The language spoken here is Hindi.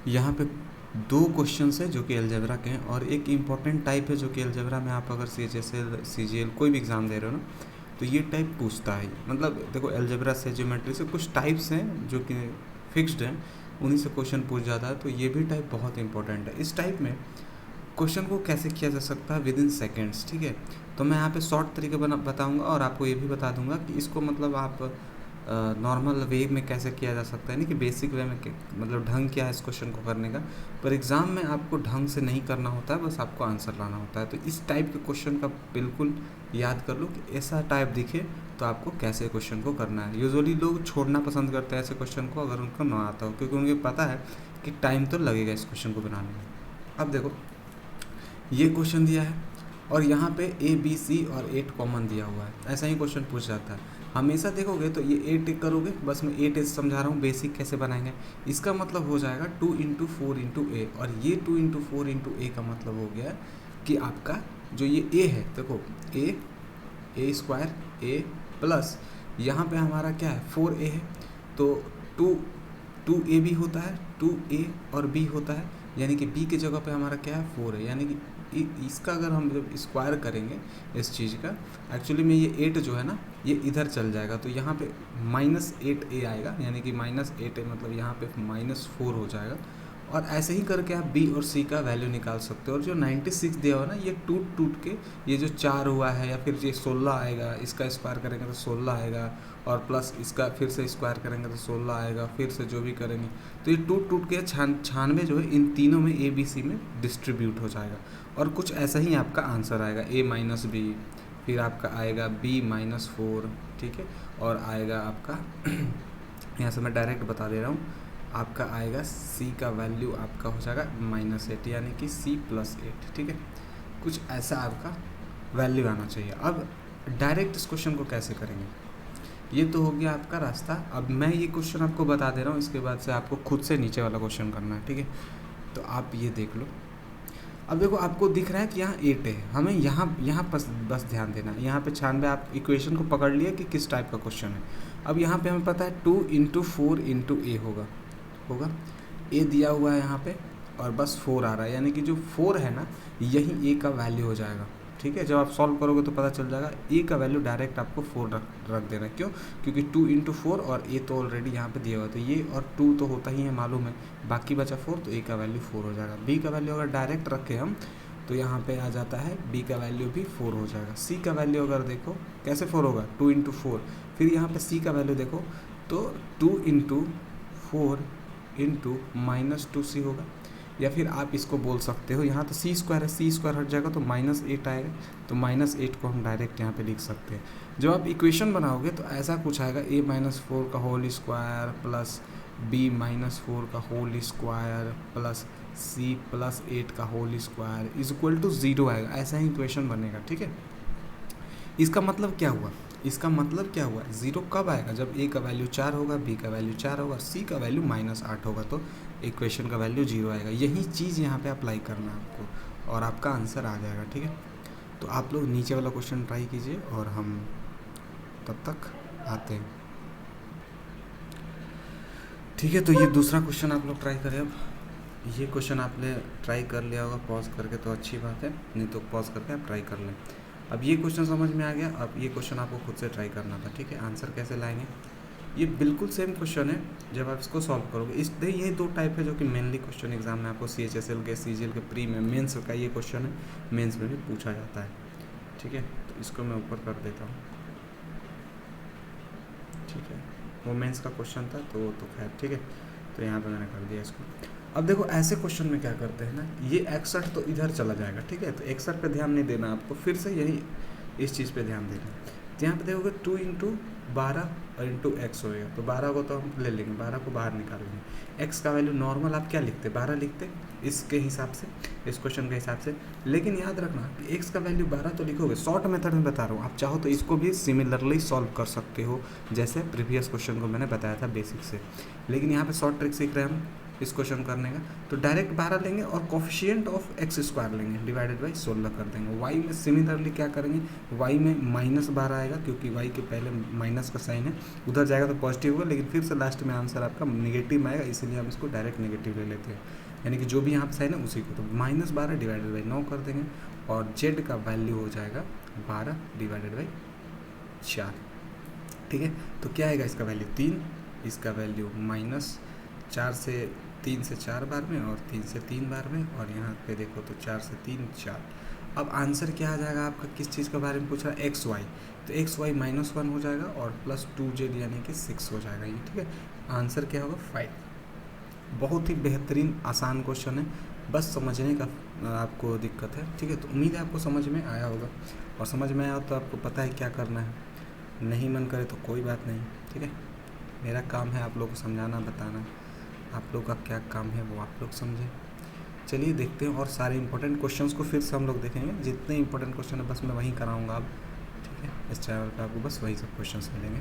यहाँ पे दो क्वेश्चन है जो कि अलजेब्रा के हैं, और एक इम्पॉर्टेंट टाइप है जो कि अलजेब्रा में आप अगर CHSL CGL कोई भी एग्ज़ाम दे रहे हो ना, तो ये टाइप पूछता है। मतलब देखो, अलजेब्रा से ज्योमेट्री से कुछ टाइप्स हैं जो कि फिक्स्ड हैं, उन्हीं से क्वेश्चन पूछ जाता है, तो ये भी टाइप बहुत इंपॉर्टेंट है। इस टाइप में क्वेश्चन को कैसे किया जा सकता है विद इन सेकेंड्स, ठीक है। तो मैं यहाँ पे शॉर्ट तरीके बताऊँगा, और आपको ये भी बता दूंगा कि इसको मतलब आप नॉर्मल वे में कैसे किया जा सकता है, नहीं कि बेसिक वे में मतलब ढंग क्या है इस क्वेश्चन को करने का। पर एग्ज़ाम में आपको ढंग से नहीं करना होता है, बस आपको आंसर लाना होता है। तो इस टाइप के क्वेश्चन का बिल्कुल याद कर लो कि ऐसा टाइप दिखे तो आपको कैसे क्वेश्चन को करना है। यूजुअली लोग छोड़ना पसंद करते हैं ऐसे क्वेश्चन को अगर उनको ना आता हो, क्योंकि उनको पता है कि टाइम तो लगेगा इस क्वेश्चन को बनाने में। अब देखो, ये क्वेश्चन दिया है और यहाँ पे ABC और 8 कॉमन दिया हुआ है, ऐसा ही क्वेश्चन पूछ जाता है। हमेशा देखोगे तो ये 8 टिक करोगे, बस मैं 8 समझा रहा हूँ बेसिक कैसे बनाएंगे। इसका मतलब हो जाएगा 2 इंटू 4 इंटू ए, और ये 2 इंटू 4 इंटू ए का मतलब हो गया कि आपका जो ये ए है, देखो ए स्क्वायर ए प्लस यहाँ पे हमारा क्या है 4a है, तो 2a भी होता है, 2a और b होता है, यानी कि b की जगह पे हमारा क्या है 4 है, यानी कि इसका अगर हम जब स्क्वायर करेंगे इस चीज़ का, एक्चुअली में ये 8 जो है ना ये इधर चल जाएगा, तो यहाँ पे -8a आएगा, यानी कि -8a मतलब यहाँ पे -4 हो जाएगा। और ऐसे ही करके आप बी और सी का वैल्यू निकाल सकते हो। और जो 96 दिया हुआ ना, ये टूट टूट के ये जो 4 हुआ है, या फिर ये 16 आएगा, इसका स्क्वायर करेंगे तो 16 आएगा, और प्लस इसका फिर से स्क्वायर करेंगे तो 16 आएगा, फिर से जो भी करेंगे तो ये टूट टूट के 96 जो है इन तीनों में ABC में डिस्ट्रीब्यूट हो जाएगा। और कुछ ऐसा ही आपका आंसर आएगा A-B, फिर आपका आएगा B-4, ठीक है, और आएगा आपका यहाँ से मैं डायरेक्ट बता दे रहा हूँ, आपका आएगा C का वैल्यू आपका हो जाएगा -8, यानी कि C+8, ठीक है। कुछ ऐसा आपका वैल्यू आना चाहिए। अब डायरेक्ट इस क्वेश्चन को कैसे करेंगे, ये तो हो गया आपका रास्ता। अब मैं ये क्वेश्चन आपको बता दे रहा हूँ, इसके बाद से आपको खुद से नीचे वाला क्वेश्चन करना है, ठीक है। तो आप ये देख लो। अब देखो, आपको दिख रहा है कि यहाँ 8 है, हमें यहाँ बस ध्यान देना है। यहाँ पे 96 आप इक्वेशन को पकड़ लिया कि किस टाइप का क्वेश्चन है। अब यहाँ पे हमें पता है 2 इंटू 4 इंटू ए होगा ए दिया हुआ है यहाँ पे, और बस 4 आ रहा है, यानी कि जो 4 है ना यही ए का वैल्यू हो जाएगा, ठीक है। जब आप सॉल्व करोगे तो पता चल जाएगा, ए का वैल्यू डायरेक्ट आपको 4 रख देना। क्यों? क्योंकि 2 इंटू 4 और ए तो ऑलरेडी यहाँ पे दिया हुआ है, तो ये और 2 तो होता ही है मालूम है, बाकी बचा 4, तो ए का वैल्यू 4 हो जाएगा। बी का वैल्यू अगर डायरेक्ट रखें हम तो यहाँ पे आ जाता है बी का वैल्यू भी 4 हो जाएगा। सी का वैल्यू अगर देखो कैसे 4 होगा, 2 इंटू 4, फिर यहाँ पे सी का वैल्यू देखो तो 2 इंटू 4 इंटू -2c होगा। या फिर आप इसको बोल सकते हो, यहाँ तो सी स्क्वायर है, सी स्क्वायर हट जाएगा तो -8 आएगा, तो -8 को हम डायरेक्ट यहाँ पे लिख सकते हैं। जब आप इक्वेशन बनाओगे तो ऐसा कुछ आएगा, a-4 का होल स्क्वायर प्लस b-4 का होल स्क्वायर प्लस c+8 का whole square is equal to 0 आएगा। ऐसा ही इक्वेशन बनेगा, ठीक है। इसका मतलब क्या हुआ, इसका मतलब क्या हुआ, 0 कब आएगा, जब a का वैल्यू 4 होगा, b का वैल्यू 4 होगा, c का वैल्यू -8 होगा, तो इक्वेशन का वैल्यू 0 आएगा। यही चीज़ यहाँ पे अप्लाई करना है आपको, और आपका आंसर आ जाएगा, ठीक है। तो आप लोग नीचे वाला क्वेश्चन ट्राई कीजिए, और हम तब तक आते हैं, ठीक है। तो ये दूसरा क्वेश्चन आप लोग ट्राई करें। अब ये क्वेश्चन आपने ट्राई कर लिया होगा पॉज करके, तो अच्छी बात है, नहीं तो पॉज करके आप ट्राई कर लें। अब ये क्वेश्चन समझ में आ गया। अब ये क्वेश्चन आपको खुद से ट्राई करना था, ठीक है। आंसर कैसे लाएंगे, ये बिल्कुल सेम क्वेश्चन है जब आप इसको सॉल्व करोगे। इस ये 2 टाइप है जो कि मेनली क्वेश्चन एग्जाम में आपको CHSL के CGL के प्री में मेंस का ये क्वेश्चन है, मेंस में भी पूछा जाता है, ठीक है। तो इसको मैं ऊपर कर देता हूँ, ठीक है। वो मेंस का क्वेश्चन था तो खैर ठीक है, तो यहाँ पे मैंने कर दिया इसको। अब देखो, ऐसे क्वेश्चन में क्या करते हैं ना, ये 61 तो इधर चला जाएगा, ठीक है। तो 61 पे ध्यान नहीं देना आपको, फिर से यही इस चीज़ पे ध्यान देना। तो यहाँ पे देखोगे 2 इंटू 12 और इंटू एक्स होएगा, तो 12 को तो हम ले लेंगे, 12 को बाहर निकाल लेंगे। एक्स का वैल्यू नॉर्मल आप क्या लिखते, 12 लिखते इसके हिसाब से, इस क्वेश्चन के हिसाब से। लेकिन याद रखना कि एक्स का वैल्यू 12 तो लिखोगे, शॉर्ट मेथड में बता रहा हूँ, आप चाहो तो इसको भी सिमिलरली सॉल्व कर सकते हो, जैसे प्रीवियस क्वेश्चन को मैंने बताया था बेसिक से। लेकिन यहाँ पे शॉर्ट ट्रिक सीख रहे हैं हम, इस क्वेश्चन करने का, तो डायरेक्ट 12 लेंगे और कोफिशिएंट ऑफ एक्स स्क्वायर लेंगे डिवाइडेड बाई 16 कर देंगे। वाई में सिमिलरली क्या करेंगे, वाई में -12 आएगा क्योंकि वाई के पहले माइनस का साइन है, उधर जाएगा तो पॉजिटिव होगा, लेकिन फिर से लास्ट में आंसर आपका नेगेटिव में आएगा, इसीलिए हम इसको डायरेक्ट नेगेटिव ले लेते हैं, यानी कि जो भी यहाँ पर साइन है उसी को, तो -12 डिवाइडेड बाई 9 कर देंगे और जेड का वैल्यू हो जाएगा 12 डिवाइडेड बाई 4। ठीक है, तो क्या आएगा इसका वैल्यू 3, इसका वैल्यू -4 से 3 से 4 बार में और 3 से 3 बार में, और यहाँ पे देखो तो 4 से 3 4। अब आंसर क्या आ जाएगा आपका, किस चीज़ के बारे में पूछ रहा है, एक्स वाई, तो एक्स वाई -1 हो जाएगा और +2z यानी कि 6 हो जाएगा ये। ठीक है, आंसर क्या होगा 5। बहुत ही बेहतरीन आसान क्वेश्चन है, बस समझने का आपको दिक्कत है। ठीक है, तो उम्मीद है आपको समझ में आया होगा, और समझ में आया तो आपको पता है क्या करना है, नहीं मन करे तो कोई बात नहीं। ठीक है, मेरा काम है आप लोग को समझाना बताना, आप लोग का क्या काम है वो आप लोग समझें। चलिए देखते हैं और सारे इंपॉर्टेंट क्वेश्चंस को फिर से हम लोग देखेंगे, जितने इंपॉर्टेंट क्वेश्चन है बस मैं वहीं कराऊंगा अब। ठीक है, इस चैनल पर आपको बस वही सब क्वेश्चंस मिलेंगे।